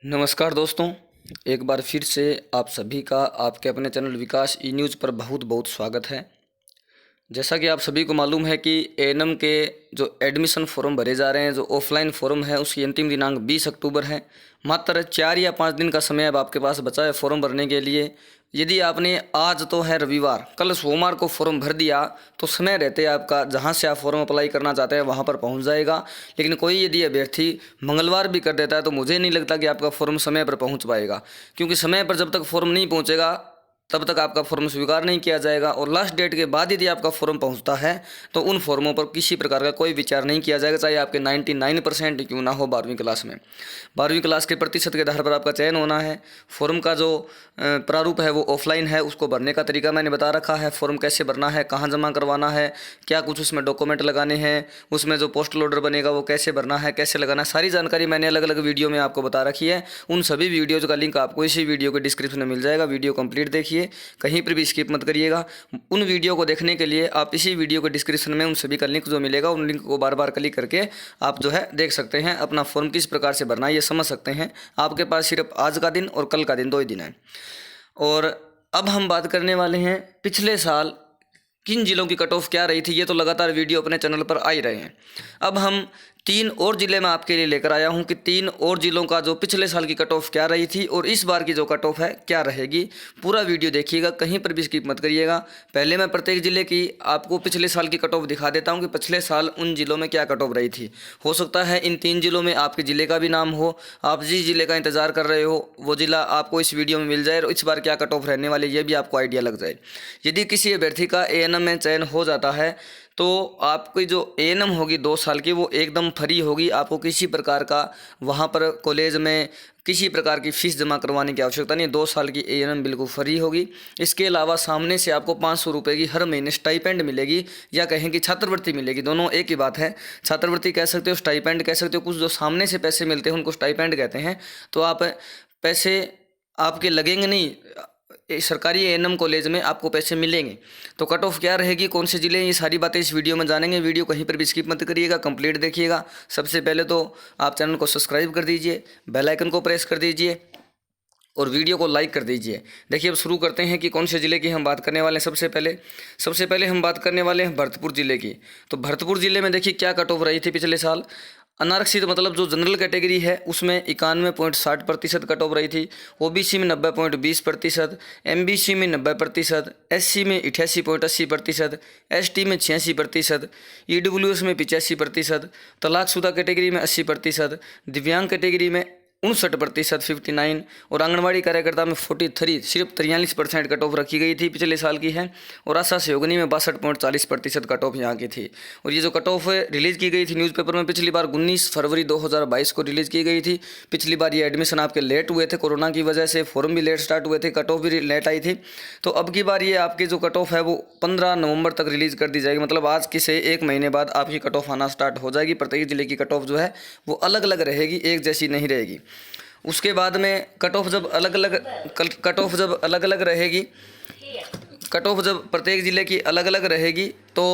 नमस्कार दोस्तों, एक बार फिर से आप सभी का आपके अपने चैनल विकास ई न्यूज़ पर बहुत बहुत स्वागत है। जैसा कि आप सभी को मालूम है कि एएनएम के जो एडमिशन फॉर्म भरे जा रहे हैं, जो ऑफलाइन फॉर्म है, उसकी अंतिम दिनांक 20 अक्टूबर है। मात्र 4 या 5 दिन का समय अब आपके पास बचा है फॉर्म भरने के लिए। यदि आपने आज तो है रविवार, कल सोमवार को फॉर्म भर दिया तो समय रहते आपका जहां से आप फॉर्म अप्लाई करना चाहते हैं वहां पर पहुंच जाएगा। लेकिन कोई यदि अभ्यर्थी मंगलवार भी कर देता है तो मुझे नहीं लगता कि आपका फॉर्म समय पर पहुंच पाएगा, क्योंकि समय पर जब तक फॉर्म नहीं पहुंचेगा तब तक आपका फॉर्म स्वीकार नहीं किया जाएगा। और लास्ट डेट के बाद यदि आपका फॉर्म पहुंचता है तो उन फॉर्मों पर किसी प्रकार का कोई विचार नहीं किया जाएगा, चाहे आपके 99% क्यों ना हो 12वीं क्लास में। 12वीं क्लास के प्रतिशत के आधार पर आपका चयन होना है। फॉर्म का जो प्रारूप है वो ऑफलाइन है, उसको भरने का तरीका मैंने बता रखा है। फॉर्म कैसे भरना है, कहाँ जमा करवाना है, क्या कुछ उसमें डॉक्यूमेंट लगाने हैं, उसमें जो पोस्टल ऑर्डर बनेगा वो कैसे भरना है, कैसे लगाना है, सारी जानकारी मैंने अलग अलग वीडियो में आपको बता रखी है। उन सभी वीडियोज़ का लिंक आपको इसी वीडियो के डिस्क्रिप्शन में मिल जाएगा। वीडियो कंप्लीट देखिए, कहीं पर भी स्किप मत करिएगा। उन वीडियो को देखने के लिए आप इसी वीडियो के डिस्क्रिप्शन में उन सभी का लिंक जो मिलेगा, उन लिंक को बार बार क्लिक करके आप जो है देख सकते हैं, अपना फॉर्म किस प्रकार से भरना है ये समझ सकते हैं। आपके पास सिर्फ आज का दिन और कल का दिन, 2 ही दिन है। और अब हम बात करने वाले हैं पिछले साल किन जिलों की कट ऑफ क्या रही थी। ये तो लगातार वीडियो अपने चैनल पर आ ही रहे हैं। अब हम 3 और ज़िले में आपके लिए लेकर आया हूं कि 3 और ज़िलों का जो पिछले साल की कट ऑफ क्या रही थी और इस बार की जो कट ऑफ है क्या रहेगी। पूरा वीडियो देखिएगा, कहीं पर भी स्किप मत करिएगा। पहले मैं प्रत्येक ज़िले की आपको पिछले साल की कट ऑफ दिखा देता हूं कि पिछले साल उन ज़िलों में क्या कट ऑफ रही थी। हो सकता है इन 3 ज़िलों में आपके ज़िले का भी नाम हो, आप जिस ज़िले का इंतज़ार कर रहे हो वो ज़िला आपको इस वीडियो में मिल जाए और इस बार क्या कट ऑफ रहने वाली ये भी आपको आइडिया लग जाए। यदि किसी अभ्यर्थी का एएनएम में चयन हो जाता है तो आपकी जो एएनएम होगी 2 साल की वो एकदम फ्री होगी। आपको किसी प्रकार का वहाँ पर कॉलेज में किसी प्रकार की फ़ीस जमा करवाने की आवश्यकता नहीं। 2 साल की एएनएम बिल्कुल फ्री होगी। इसके अलावा सामने से आपको 500 रुपये की हर महीने स्टाइपेंड मिलेगी, या कहें कि छात्रवृत्ति मिलेगी, दोनों एक ही बात है। छात्रवृत्ति कह सकते हो, स्टाइपेंड कह सकते हो। कुछ जो सामने से पैसे मिलते हैं उनको स्टाइपेंड कहते हैं। तो आप पैसे आपके लगेंगे नहीं, सरकारी एएनएम कॉलेज में आपको पैसे मिलेंगे। तो कट ऑफ क्या रहेगी, कौन से ज़िले, ये सारी बातें इस वीडियो में जानेंगे। वीडियो कहीं पर भी स्किप मत करिएगा, कंप्लीट देखिएगा। सबसे पहले तो आप चैनल को सब्सक्राइब कर दीजिए, बेल आइकन को प्रेस कर दीजिए और वीडियो को लाइक कर दीजिए। देखिए अब शुरू करते हैं कि कौन से ज़िले की हम बात करने वाले हैं। सबसे पहले हम बात करने वाले हैं भरतपुर ज़िले की। तो भरतपुर ज़िले में देखिए क्या कट ऑफ रही थी पिछले साल। अनारक्षित मतलब जो जनरल कैटेगरी है उसमें 91.60% कट ऑफ रही थी। ओबीसी में 90.20%, एमबीसी में 90%, एससी में 88.80%, एसटी में 86%, ईडब्ल्यूएस में 85%, तलाकशुदा कैटेगरी में 80%, दिव्यांग कैटेगरी में 59% 59 और आंगनबाड़ी कार्यकर्ता में 43 सिर्फ 43% कट ऑफ रखी गई थी पिछले साल की है। और आशा सहयोगिनी में 62.40% कट ऑफ यहाँ की थी। और ये जो कट ऑफ रिलीज़ की गई थी न्यूज़पेपर में, पिछली बार 19 फरवरी 2022 को रिलीज़ की गई थी। पिछली बार ये एडमिशन आपके लेट हुए थे, कोरोना की वजह से फॉर्म भी लेट स्टार्ट हुए थे, कट ऑफ भी लेट आई थी। तो अब की बार ये आपकी जो कट ऑफ है वो 15 नवंबर तक रिलीज़ कर दी जाएगी। मतलब आज की से 1 महीने बाद आपकी कट ऑफ आना स्टार्ट हो जाएगी। प्रत्येक जिले की कट ऑफ जो है वो अलग अलग रहेगी, एक जैसी नहीं रहेगी। उसके बाद में कट ऑफ जब अलग अलग रहेगी, कट ऑफ जब प्रत्येक ज़िले की अलग अलग रहेगी तो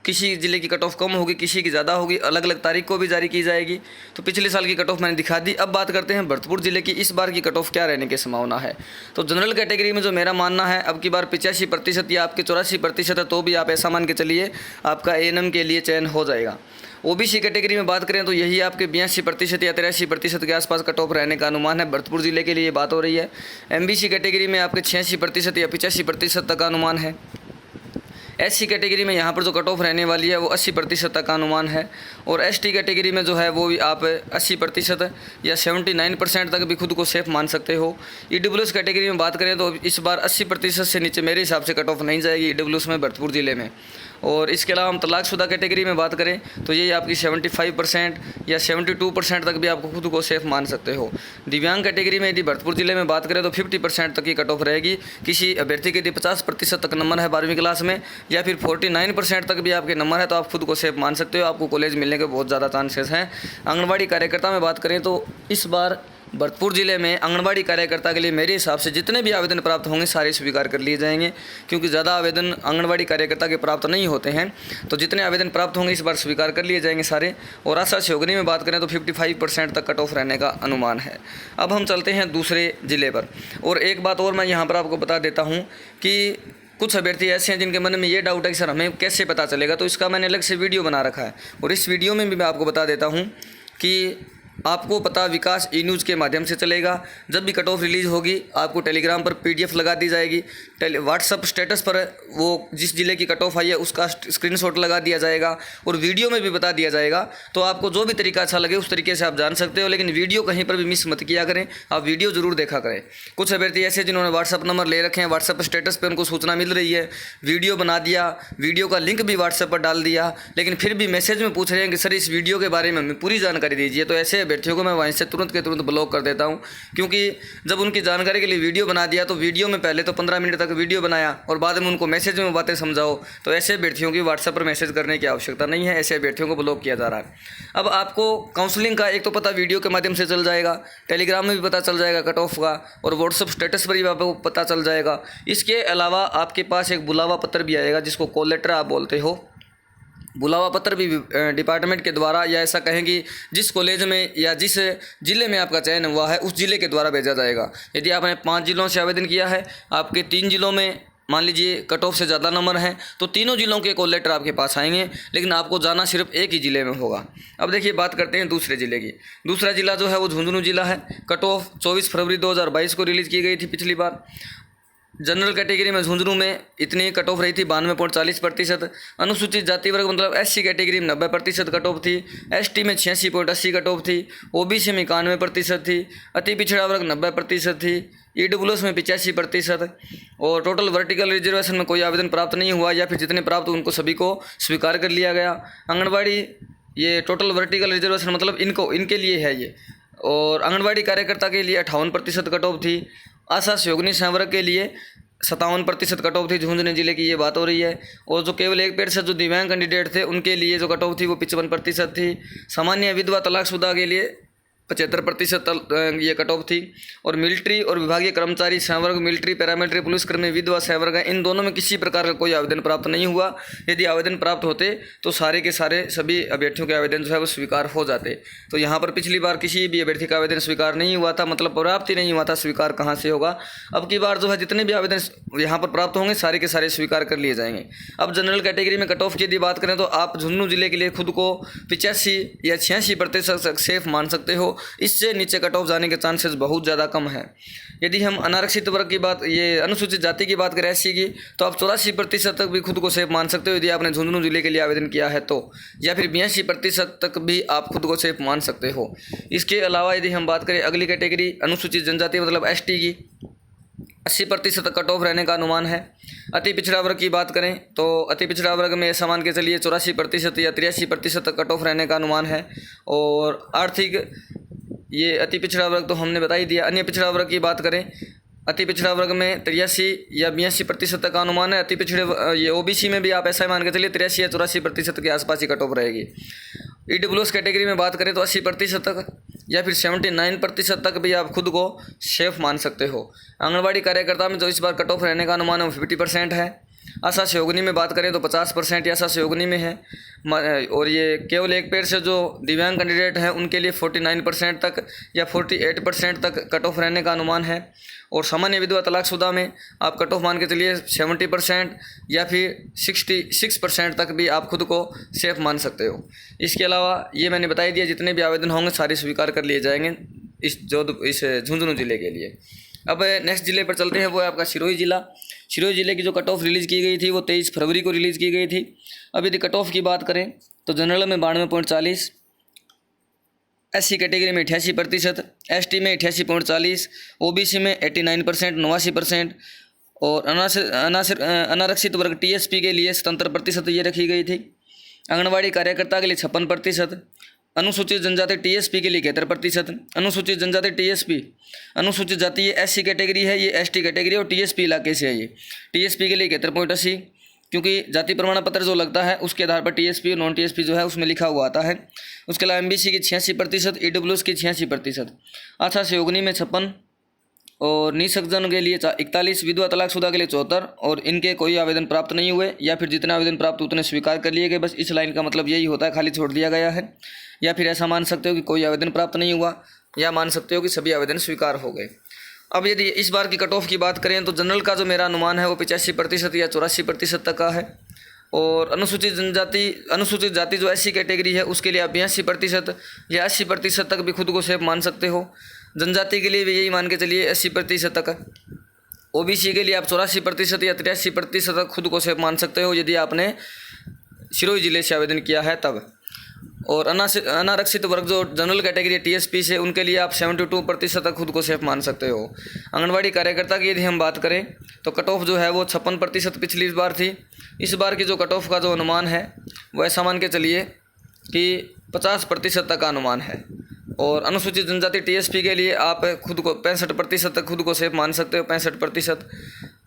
किसी ज़िले की कट ऑफ कम होगी, किसी की ज़्यादा होगी, अलग अलग तारीख को भी जारी की जाएगी। तो पिछले साल की कट ऑफ मैंने दिखा दी। अब बात करते हैं भरतपुर ज़िले की, इस बार की कट ऑफ क्या रहने की संभावना है। तो जनरल कैटेगरी में जो मेरा मानना है अब की बार 85% या आपके 84% है, तो भी आप ऐसा मान के चलिए आपका एएनएम के लिए चयन हो जाएगा। ओबीसी कैटेगरी में बात करें तो यही आपके 82% या 83% के आसपास कट ऑफ रहने का अनुमान है। भरतपुर ज़िले के लिए बात हो रही है। एमबीसी कैटेगरी में आपके 86% या 85% तक का अनुमान है। एससी कैटेगरी में यहाँ पर जो कट ऑफ रहने वाली है वो 80% तक का अनुमान है। और एसटी कैटेगरी में जो है वो भी आप 80% या 79% तक भी खुद को सेफ मान सकते हो। ईडब्ल्यूएस कैटेगरी में बात करें तो इस बार 80% से नीचे मेरे हिसाब से कट ऑफ नहीं जाएगी ईडब्ल्यूएस में भरतपुर ज़िले में। और इसके अलावा हम तलाकशुदा कैटेगरी में बात करें तो ये आपकी 75% या 72% तक भी आपको खुद को सेफ मान सकते हो। दिव्यांग कैटेगरी में यदि भरतपुर ज़िले में बात करें तो 50% तक की कट ऑफ रहेगी। किसी अभ्यर्थी के यदि 50% तक नंबर है 12वीं क्लास में या फिर 49% तक भी आपके नंबर है तो आप खुद को सेफ मान सकते हो, आपको कॉलेज मिलने के बहुत ज़्यादा चांसेस हैं। आंगनबाड़ी कार्यकर्ता में बात करें तो इस बार भरतपुर जिले में आंगनबाड़ी कार्यकर्ता के लिए मेरे हिसाब से जितने भी आवेदन प्राप्त होंगे सारे स्वीकार कर लिए जाएंगे, क्योंकि ज़्यादा आवेदन आंगनबाड़ी कार्यकर्ता के प्राप्त नहीं होते हैं। तो जितने आवेदन प्राप्त होंगे इस बार स्वीकार कर लिए जाएंगे सारे। और आशा सहयोगिनी में बात करें तो 55% तक कट ऑफ रहने का अनुमान है। अब हम चलते हैं दूसरे जिले पर। और एक बात और मैं यहाँ पर आपको बता देता हूँ कि कुछ अभ्यर्थी ऐसे हैं जिनके मन में ये डाउट है कि सर हमें कैसे पता चलेगा, तो इसका मैंने अलग से वीडियो बना रखा है। और इस वीडियो में भी मैं आपको बता देता हूँ कि आपको पता विकास ई न्यूज़ के माध्यम से चलेगा। जब भी कट ऑफ रिलीज़ होगी आपको टेलीग्राम पर PDF लगा दी जाएगी, व्हाट्सअप स्टेटस पर वो जिस जिले की कट ऑफ आई है उसका स्क्रीनशॉट लगा दिया जाएगा, और वीडियो में भी बता दिया जाएगा। तो आपको जो भी तरीका अच्छा लगे उस तरीके से आप जान सकते हो, लेकिन वीडियो कहीं पर भी मिस मत किया करें, आप वीडियो ज़रूर देखा करें। कुछ अभ्यर्थी ऐसे जिन्होंने व्हाट्सअप नंबर ले रखे हैं, व्हाट्सअप स्टेटस पर उनको सूचना मिल रही है, वीडियो बना दिया, वीडियो का लिंक भी व्हाट्सएप पर डाल दिया, लेकिन फिर भी मैसेज में पूछ रहे हैं कि सर इस वीडियो के बारे में हमें पूरी जानकारी दीजिए। तो ऐसे अभ्यर्थियों को मैं वहीं से तुरंत के तुरंत ब्लॉक कर देता हूं, क्योंकि जब उनकी जानकारी के लिए वीडियो बना दिया तो वीडियो में पहले तो 15 मिनट तक वीडियो बनाया और बाद में उनको मैसेज में बातें समझाओ, तो ऐसे अभ्यर्थियों की व्हाट्सएप पर मैसेज करने की आवश्यकता नहीं है। ऐसे अभ्यर्थियों को ब्लॉक किया जा रहा है। अब आपको काउंसलिंग का एक तो पता वीडियो के माध्यम से चल जाएगा, टेलीग्राम में भी पता चल जाएगा कट ऑफ का, और व्हाट्सएप स्टेटस पर भी आपको पता चल जाएगा। इसके अलावा आपके पास एक बुलावा पत्र भी आएगा जिसको कॉल लेटर आप बोलते हो। बुलावा पत्र भी डिपार्टमेंट के द्वारा, या ऐसा कहें कि जिस कॉलेज में या जिस ज़िले में आपका चयन हुआ है उस ज़िले के द्वारा भेजा जाएगा। यदि आपने 5 जिलों से आवेदन किया है, आपके 3 जिलों में मान लीजिए कट ऑफ से ज़्यादा नंबर हैं, तो तीनों जिलों के कॉल लेटर आपके पास आएंगे, लेकिन आपको जाना सिर्फ एक ही ज़िले में होगा। अब देखिए बात करते हैं दूसरे ज़िले की। दूसरा ज़िला जो है वो झुंझुनू ज़िला है। कट ऑफ 24 फरवरी 2022 को रिलीज़ की गई थी पिछली बार। जनरल कैटेगरी में झुंझुनू में इतनी कट ऑफ रही थी 92.40%। अनुसूचित जाति वर्ग मतलब SC कैटेगरी में 90% कट ऑफ थी। ST में 86.80 कट ऑफ थी। OBC में 91% थी। अति पिछड़ा वर्ग 90% थी। EWS में 85%। और टोटल वर्टिकल रिजर्वेशन में कोई आवेदन प्राप्त नहीं हुआ, या फिर जितने प्राप्त उनको सभी को स्वीकार कर लिया गया। आंगनबाड़ी ये टोटल वर्टिकल रिजर्वेशन मतलब इनके लिए है ये। और आंगनबाड़ी कार्यकर्ता के लिए 58% कट ऑफ थी। आशा सहयोगिनी संवर्ग के लिए 57% कट ऑफ थी। झुंझुनू जिले की ये बात हो रही है। और जो केवल 1% जो दिव्यांग कैंडिडेट थे उनके लिए जो कट ऑफ थी वो 55% थी। सामान्य विधवा तलाकशुदा के लिए 75% ये कट ऑफ थी। और मिलिट्री और विभागीय कर्मचारी संवर्ग, मिलिट्री, पैरामिलिट्री, पुलिसकर्मी, विधवा संवर्ग है, इन दोनों में किसी प्रकार का कोई आवेदन प्राप्त नहीं हुआ। यदि आवेदन प्राप्त होते तो सारे के सारे सभी अभ्यर्थियों के आवेदन जो है वो स्वीकार हो जाते। तो यहाँ पर पिछली बार किसी भी अभ्यर्थी का आवेदन स्वीकार नहीं हुआ था, मतलब प्राप्त ही नहीं हुआ था, स्वीकार कहाँ से होगा। अब की बार जो है जितने भी आवेदन यहाँ पर प्राप्त होंगे सारे के सारे स्वीकार कर लिए जाएंगे। अब जनरल कैटेगरी में कट ऑफ की यदि बात करें तो आप झुंझुनू जिले के लिए खुद को 85 या 86% सेफ मान सकते हो। इससे नीचे कट ऑफ जाने के चांसेस बहुत ज़्यादा कम है। यदि हम अनारक्षित वर्ग की बात, ये अनुसूचित जाति की बात करें SC की, तो आप 84% तक भी खुद को सेफ मान सकते हो यदि आपने झुंझुनू जिले के लिए आवेदन किया है तो, या फिर 82% तक भी आप खुद को सेफ मान सकते हो। इसके अलावा यदि हम बात करें अगली कैटेगरी अनुसूचित जनजाति मतलब ST की, 80% कट ऑफ रहने का अनुमान है। अति पिछड़ा वर्ग की बात करें तो अति पिछड़ा वर्ग में ऐसा मान के चलिए 84% या 83% तक कट ऑफ रहने का अनुमान है। और आर्थिक ये अति पिछड़ा वर्ग तो हमने बता ही दिया। अन्य पिछड़ा वर्ग की बात करें, अति पिछड़ा वर्ग में 83 या 82% तक का अनुमान है। अति पिछड़े ये OBC में भी आप ऐसा मान के चलिए 83 या 84% के आसपास ही कट ऑफ रहेगी। EWS कैटेगरी में बात करें तो 80% तक या फिर 79% तक भी आप खुद को सेफ मान सकते हो। आंगनबाड़ी कार्यकर्ता में जो इस बार कट ऑफ रहने का अनुमान है वो 50% है। आशा सहयोगिनी में बात करें तो 50% आशा सहयोगिनी में है। और ये केवल 1 से जो दिव्यांग कैंडिडेट हैं उनके लिए 49% तक या 48% तक कट ऑफ रहने का अनुमान है। और सामान्य विधवा तलाकशुदा में आप कट ऑफ मान के चलिए 70% या फिर 66% तक भी आप खुद को सेफ मान सकते हो। इसके अलावा ये मैंने बता ही दिया, जितने भी आवेदन होंगे सारे स्वीकार कर लिए जाएंगे इस झुंझुनू जिले के लिए। अब नेक्स्ट जिले पर चलते हैं, वो है आपका सिरोही जिला। सिरोही जिले की जो कट ऑफ रिलीज़ की गई थी वो 23 फरवरी को रिलीज़ की गई थी। अब यदि कट ऑफ की बात करें तो जनरल में 92.40, SC कैटेगरी में 88%, ST में 88.40, OBC में 89% 89%, और अनारक्षित वर्ग TSP के लिए 77% ये रखी गई थी। आंगनबाड़ी कार्यकर्ता के लिए 56%, अनुसूचित जनजाति TSP के लिए 71%, अनुसूचित जनजाति TSP, अनुसूचित जाति ये SC कैटेगरी है, ये ST कैटेगरी और TSP इलाके से है। ये TSP के लिए 71.80, क्योंकि जाति प्रमाण पत्र जो लगता है उसके आधार पर टीएसपी और नॉन टीएसपी जो है उसमें लिखा हुआ आता है। उसके अलावा एमबीसी की 86%, ईडब्ल्यूएस की 86%, अच्छा सहयोगनी में 56 और निःसंजन के लिए 41, विधवा तलाकशुदा के लिए 74 और इनके कोई आवेदन प्राप्त नहीं हुए या फिर जितने आवेदन प्राप्त उतने स्वीकार कर लिए गए। बस इस लाइन का मतलब यही होता है, खाली छोड़ दिया गया है। या फिर ऐसा मान सकते हो कि कोई आवेदन प्राप्त नहीं हुआ, या मान सकते हो कि सभी आवेदन स्वीकार हो गए। अब यदि इस बार की कट ऑफ की बात करें तो जनरल का जो मेरा अनुमान है वो 85% या 84% तक का है। और अनुसूचित जाति जो ऐसी कैटेगरी है उसके लिए आप 82% या 80% तक भी खुद को सेफ मान सकते हो। जनजाति के लिए भी यही मान के चलिए 80% तक। ओबीसी के लिए आप 84% या 83% तक खुद को सेफ मान सकते हो यदि आपने सिरोही जिले से आवेदन किया है तब। और अनारक्षित वर्ग जो जनरल कैटेगरी टीएसपी से, उनके लिए आप 72% तक खुद को सेफ मान सकते हो। आंगनवाड़ी कार्यकर्ता की यदि हम बात करें तो कट ऑफ जो है वो 56% पिछली बार थी। इस बार की जो कट ऑफ का जो अनुमान है वो ऐसा मान के चलिए कि 50% तक का अनुमान है। और अनुसूचित जनजाति टीएसपी के लिए आप खुद को 65% तक खुद को सेफ मान सकते हो, 65%।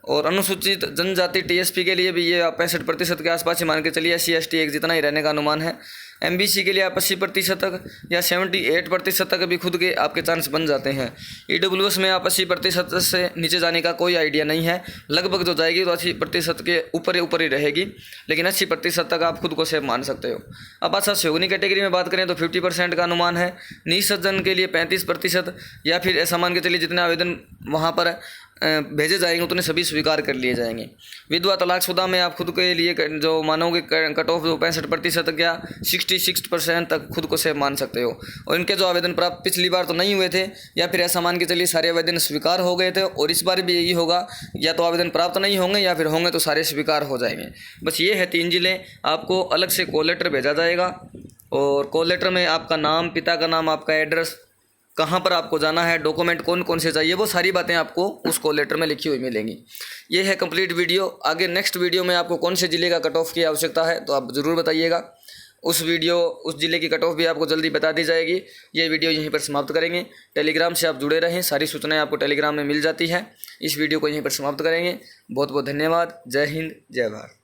और अनुसूचित जनजाति टीएसपी के लिए भी ये आप 65% के आसपास ही मान के चलिए, SC ST एक जितना ही रहने का अनुमान है। एमबीसी के लिए आप 80% तक या 78% तक भी खुद के आपके चांस बन जाते हैं। ईडब्ल्यूएस में आप 80% से नीचे जाने का कोई आइडिया नहीं है, लगभग जो जाएगी तो 80% के ऊपर ही रहेगी, लेकिन 80% तक आप खुद को सेफ मान सकते हो। अब अच्छा सहयोगी कैटेगरी में बात करें तो 50% का अनुमान है। निःसंजन के लिए 35% या फिर ऐसा मान के चलिए जितने आवेदन वहाँ पर भेजे जाएंगे उतने सभी स्वीकार कर लिए जाएंगे। विधवा तलाकशुदा में आप खुद के लिए जो मानोगे कट ऑफ जो 65% तक या 66% तक खुद को सेफ मान सकते हो। और इनके जो आवेदन प्राप्त पिछली बार तो नहीं हुए थे, या फिर ऐसा मान के चलिए सारे आवेदन स्वीकार हो गए थे, और इस बार भी यही होगा, या तो आवेदन प्राप्त नहीं होंगे या फिर होंगे तो सारे स्वीकार हो जाएंगे। बस ये है 3 जिले। आपको अलग से कॉल लेटर भेजा जाएगा और कॉल लेटर में आपका नाम, पिता का नाम, आपका एड्रेस, कहाँ पर आपको जाना है, डॉक्यूमेंट कौन कौन से चाहिए, वो सारी बातें आपको उस कॉल लेटर में लिखी हुई मिलेंगी। ये है कंप्लीट वीडियो। आगे नेक्स्ट वीडियो में आपको कौन से ज़िले का कट ऑफ की आवश्यकता है तो आप ज़रूर बताइएगा। उस ज़िले की कट ऑफ भी आपको जल्दी बता दी जाएगी। ये वीडियो यहीं पर समाप्त करेंगे। टेलीग्राम से आप जुड़े रहें, सारी सूचनाएँ आपको टेलीग्राम में मिल जाती हैं। इस वीडियो को यहीं पर समाप्त करेंगे। बहुत बहुत धन्यवाद। जय हिंद, जय भारत।